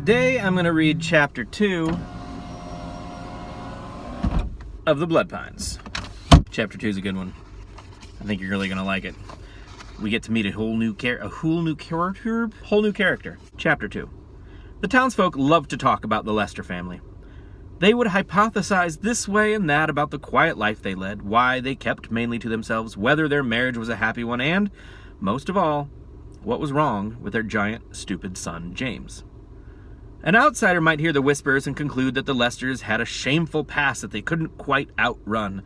Today I'm going to read Chapter 2 of the Bloodpines. Chapter 2 is a good one. I think you're really going to like it. We get to meet a whole new character. Chapter 2. The townsfolk loved to talk about the Lester family. They would hypothesize this way and that about the quiet life they led, why they kept mainly to themselves, whether their marriage was a happy one, and, most of all, what was wrong with their giant, stupid son, James. An outsider might hear the whispers and conclude that the Lesters had a shameful past that they couldn't quite outrun.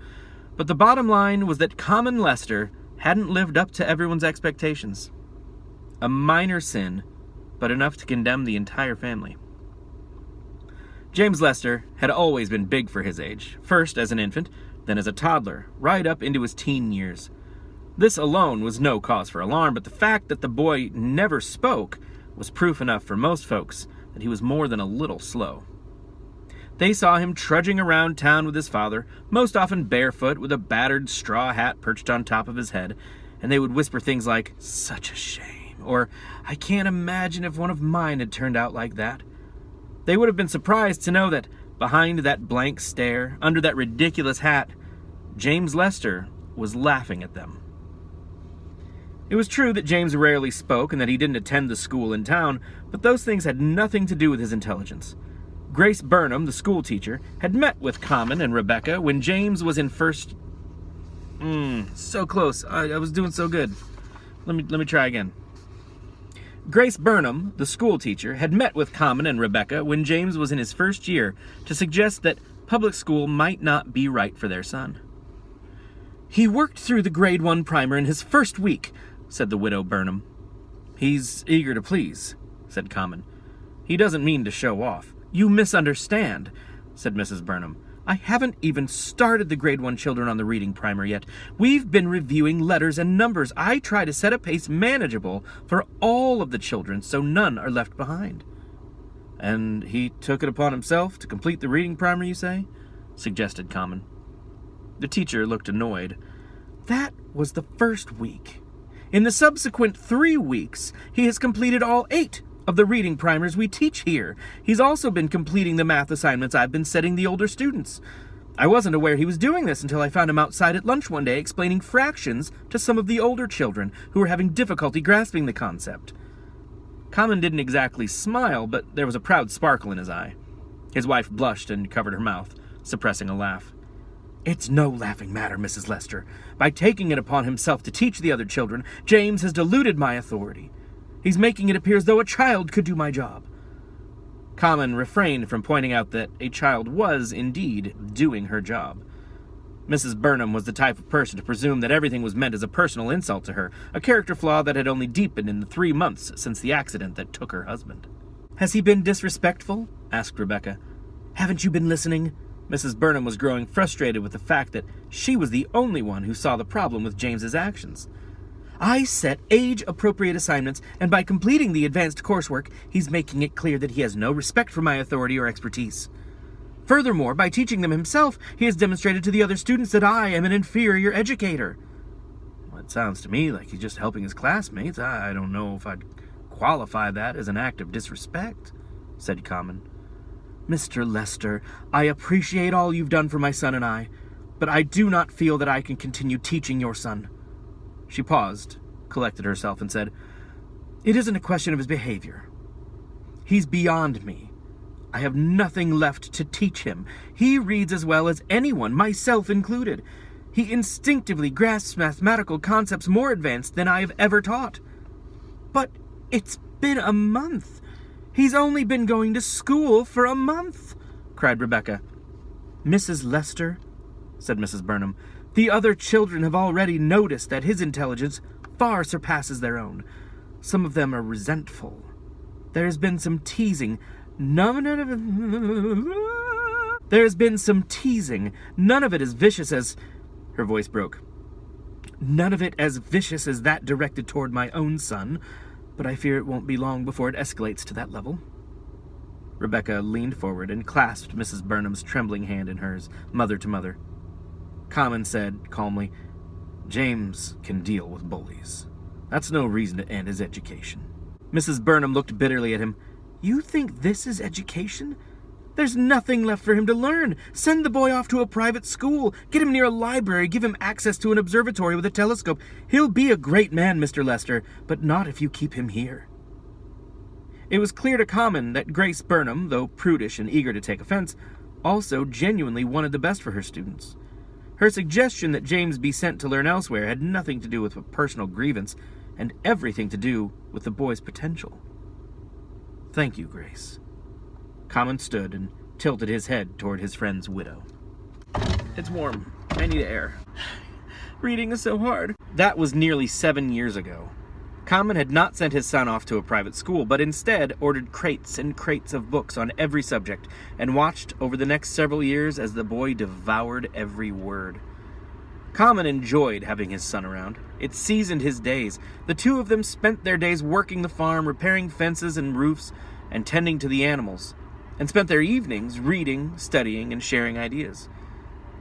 But the bottom line was that common Lester hadn't lived up to everyone's expectations. A minor sin, but enough to condemn the entire family. James Lester had always been big for his age, first as an infant, then as a toddler, right up into his teen years. This alone was no cause for alarm, but the fact that the boy never spoke was proof enough for most folks that he was more than a little slow. They saw him trudging around town with his father, most often barefoot with a battered straw hat perched on top of his head, and they would whisper things like, "Such a shame," or "I can't imagine if one of mine had turned out like that." They would have been surprised to know that behind that blank stare, under that ridiculous hat, James Lester was laughing at them. It was true that James rarely spoke and that he didn't attend the school in town, but those things had nothing to do with his intelligence. Grace Burnham, the school teacher, had met with Common and Rebecca when James was in first... so close. I was doing so good. Let me try again. Grace Burnham, the school teacher, had met with Common and Rebecca when James was in his first year to suggest that public school might not be right for their son. "He worked through the grade 1 primer in his first week," said the widow Burnham. "He's eager to please," said Common. "He doesn't mean to show off." "You misunderstand," said Mrs. Burnham. "I haven't even started the grade 1 children on the reading primer yet. We've been reviewing letters and numbers. I try to set a pace manageable for all of the children so none are left behind." "And he took it upon himself to complete the reading primer, you say?" suggested Common. The teacher looked annoyed. "That was the first week. In the subsequent 3 weeks, he has completed all 8 of the reading primers we teach here. He's also been completing the math assignments I've been setting the older students. I wasn't aware he was doing this until I found him outside at lunch one day explaining fractions to some of the older children who were having difficulty grasping the concept." Common didn't exactly smile, but there was a proud sparkle in his eye. His wife blushed and covered her mouth, suppressing a laugh. "It's no laughing matter, Mrs. Lester. By taking it upon himself to teach the other children, James has diluted my authority. He's making it appear as though a child could do my job." Common refrained from pointing out that a child was, indeed, doing her job. Mrs. Burnham was the type of person to presume that everything was meant as a personal insult to her, a character flaw that had only deepened in the 3 months since the accident that took her husband. "Has he been disrespectful?" asked Rebecca. "Haven't you been listening?" Mrs. Burnham was growing frustrated with the fact that she was the only one who saw the problem with James's actions. "I set age-appropriate assignments, and by completing the advanced coursework, he's making it clear that he has no respect for my authority or expertise. Furthermore, by teaching them himself, he has demonstrated to the other students that I am an inferior educator." "Well, it sounds to me like he's just helping his classmates. I don't know if I'd qualify that as an act of disrespect," said Common. "Mr. Lester, I appreciate all you've done for my son and I, but I do not feel that I can continue teaching your son." She paused, collected herself, and said, "It isn't a question of his behavior. He's beyond me. I have nothing left to teach him. He reads as well as anyone, myself included. He instinctively grasps mathematical concepts more advanced than I have ever taught." "But it's been a month. He's only been going to school for a month," cried Rebecca. "Mrs. Lester," said Mrs. Burnham, "the other children have already noticed that his intelligence far surpasses their own. Some of them are resentful. There has been some teasing. None of it as vicious as..." Her voice broke. "None of it as vicious as that directed toward my own son, but I fear it won't be long before it escalates to that level." Rebecca leaned forward and clasped Mrs. Burnham's trembling hand in hers, mother to mother. Common said calmly, "James can deal with bullies. That's no reason to end his education." Mrs. Burnham looked bitterly at him. You think this is education? There's nothing left for him to learn. Send the boy off to a private school. Get him near a library. Give him access to an observatory with a telescope. He'll be a great man, Mr. Lester, but not if you keep him here. It was clear to Common that Grace Burnham, though prudish and eager to take offense, also genuinely wanted the best for her students. Her suggestion that James be sent to learn elsewhere had nothing to do with a personal grievance and everything to do with the boy's potential. Thank you, Grace. Common stood and tilted his head toward his friend's widow. It's warm. I need air. Reading is so hard. That was nearly 7 years ago. Common had not sent his son off to a private school, but instead ordered crates and crates of books on every subject and watched over the next several years as the boy devoured every word. Common enjoyed having his son around. It seasoned his days. The two of them spent their days working the farm, repairing fences and roofs, and tending to the animals, and spent their evenings reading, studying, and sharing ideas.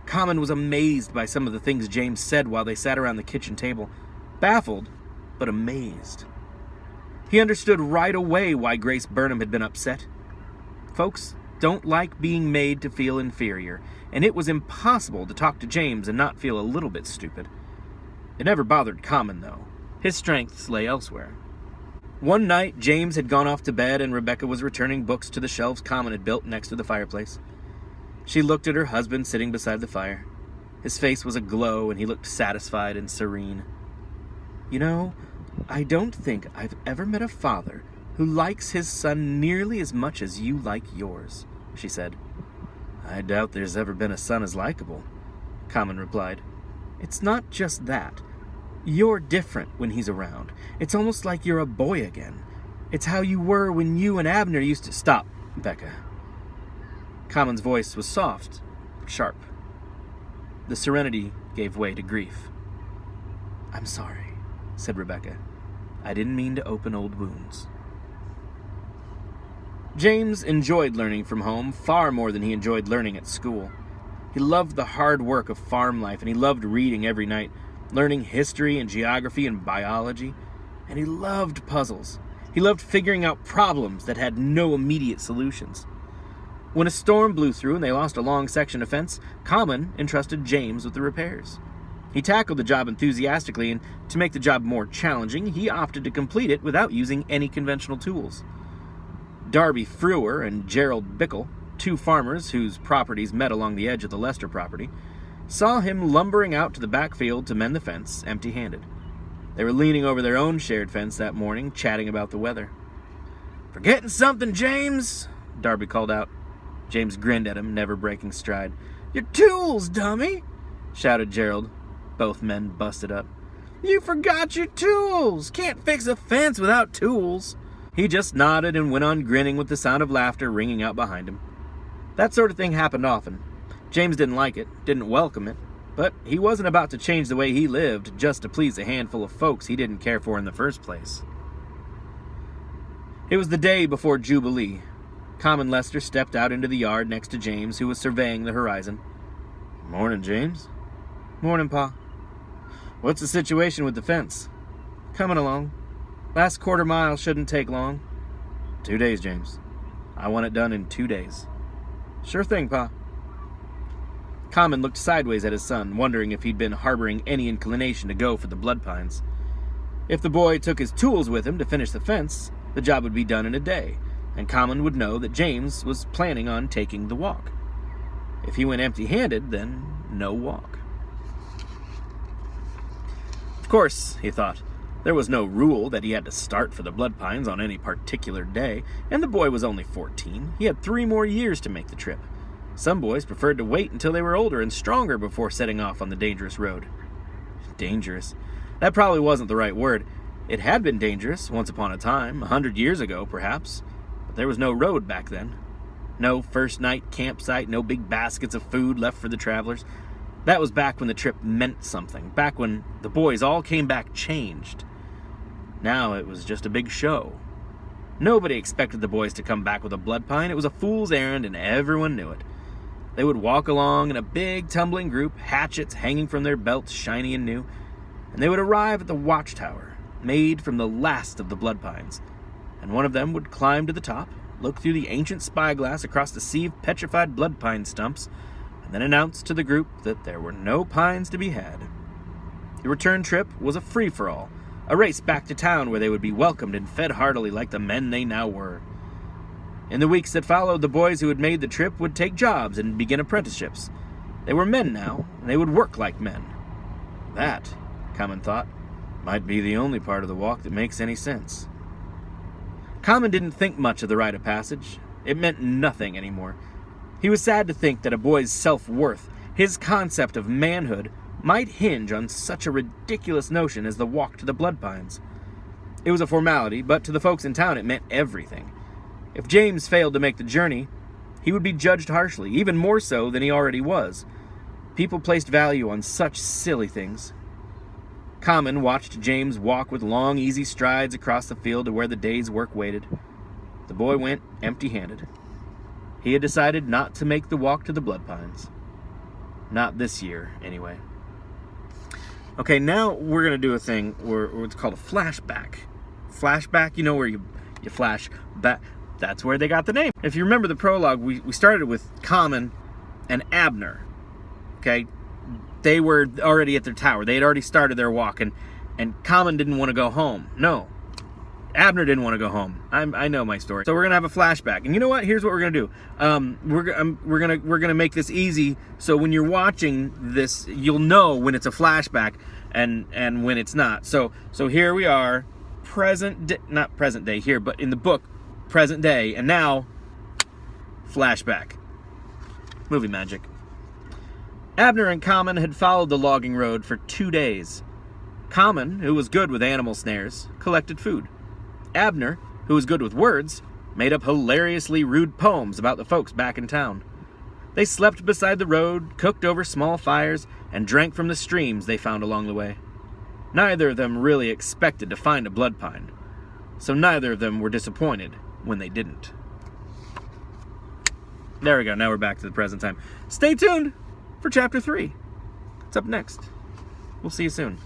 Common was amazed by some of the things James said while they sat around the kitchen table, baffled, but amazed. He understood right away why Grace Burnham had been upset. Folks don't like being made to feel inferior, and it was impossible to talk to James and not feel a little bit stupid. It never bothered Common, though. His strengths lay elsewhere. One night, James had gone off to bed, and Rebecca was returning books to the shelves Common had built next to the fireplace. She looked at her husband sitting beside the fire. His face was aglow, and he looked satisfied and serene. You know, I don't think I've ever met a father who likes his son nearly as much as you like yours, she said. I doubt there's ever been a son as likable, Common replied. It's not just that. You're different when he's around. It's almost like you're a boy again. It's how you were when you and Abner used to... Stop, Becca. Common's voice was soft, sharp. The serenity gave way to grief. I'm sorry, said Rebecca. I didn't mean to open old wounds. James enjoyed learning from home far more than he enjoyed learning at school. He loved the hard work of farm life, and he loved reading every night, learning history and geography and biology, and he loved puzzles. He loved figuring out problems that had no immediate solutions. When a storm blew through and they lost a long section of fence, Common entrusted James with the repairs. He tackled the job enthusiastically, and to make the job more challenging, he opted to complete it without using any conventional tools. Darby Frewer and Gerald Bickle, two farmers whose properties met along the edge of the Lester property, saw him lumbering out to the backfield to mend the fence, empty-handed. They were leaning over their own shared fence that morning, chatting about the weather. Forgetting something, James? Darby called out. James grinned at him, never breaking stride. Your tools, dummy! Shouted Gerald. Both men busted up. You forgot your tools! Can't fix a fence without tools! He just nodded and went on grinning with the sound of laughter ringing out behind him. That sort of thing happened often. James didn't like it, didn't welcome it, but he wasn't about to change the way he lived just to please a handful of folks he didn't care for in the first place. It was the day before Jubilee. Common Lester stepped out into the yard next to James, who was surveying the horizon. Morning, James. Morning, Pa. What's the situation with the fence? Coming along. Last quarter mile shouldn't take long. 2 days, James. I want it done in 2 days. Sure thing, Pa. Common looked sideways at his son, wondering if he'd been harboring any inclination to go for the Bloodpines. If the boy took his tools with him to finish the fence, the job would be done in a day, and Common would know that James was planning on taking the walk. If he went empty-handed, then no walk. Of course, he thought, there was no rule that he had to start for the Bloodpines on any particular day, and the boy was only 14. He had 3 more years to make the trip. Some boys preferred to wait until they were older and stronger before setting off on the dangerous road. Dangerous. That probably wasn't the right word. It had been dangerous once upon a time, 100 years ago, perhaps. But there was no road back then. No first night campsite, no big baskets of food left for the travelers. That was back when the trip meant something, back when the boys all came back changed. Now it was just a big show. Nobody expected the boys to come back with a Bloodpine. It was a fool's errand, and everyone knew it. They would walk along in a big tumbling group, hatchets hanging from their belts, shiny and new, and they would arrive at the watchtower, made from the last of the Bloodpines, and one of them would climb to the top, looked through the ancient spyglass across the sea of petrified bloodpine stumps, and then announced to the group that there were no pines to be had. The return trip was a free-for-all, a race back to town where they would be welcomed and fed heartily like the men they now were. In the weeks that followed, the boys who had made the trip would take jobs and begin apprenticeships. They were men now, and they would work like men. That, Common thought, might be the only part of the walk that makes any sense. Common didn't think much of the rite of passage. It meant nothing anymore. He was sad to think that a boy's self-worth, his concept of manhood, might hinge on such a ridiculous notion as the walk to the Bloodpines. It was a formality, but to the folks in town it meant everything. If James failed to make the journey, he would be judged harshly, even more so than he already was. People placed value on such silly things. Common watched James walk with long, easy strides across the field to where the day's work waited. The boy went empty-handed. He had decided not to make the walk to the Bloodpines. Not this year, anyway. Okay, now we're going to do a thing where it's called a flashback. Flashback, you know, where you flash back. That's where they got the name. If you remember the prologue, we started with Common and Abner. Okay? They were already at their tower. They had already started their walk, and Common didn't want to go home. No. Abner didn't want to go home. I know my story. So we're gonna have a flashback, and you know what? Here's what we're gonna do. We're gonna make this easy, so when you're watching this, you'll know when it's a flashback and when it's not. So here we are, not present day here, but in the book, present day, and now flashback. Movie magic. Abner and Common had followed the logging road for 2 days. Common, who was good with animal snares, collected food. Abner, who was good with words, made up hilariously rude poems about the folks back in town. They slept beside the road, cooked over small fires, and drank from the streams they found along the way. Neither of them really expected to find a bloodpine, so neither of them were disappointed when they didn't. There we go, now we're back to the present time. Stay tuned for Chapter 3. It's up next. We'll see you soon.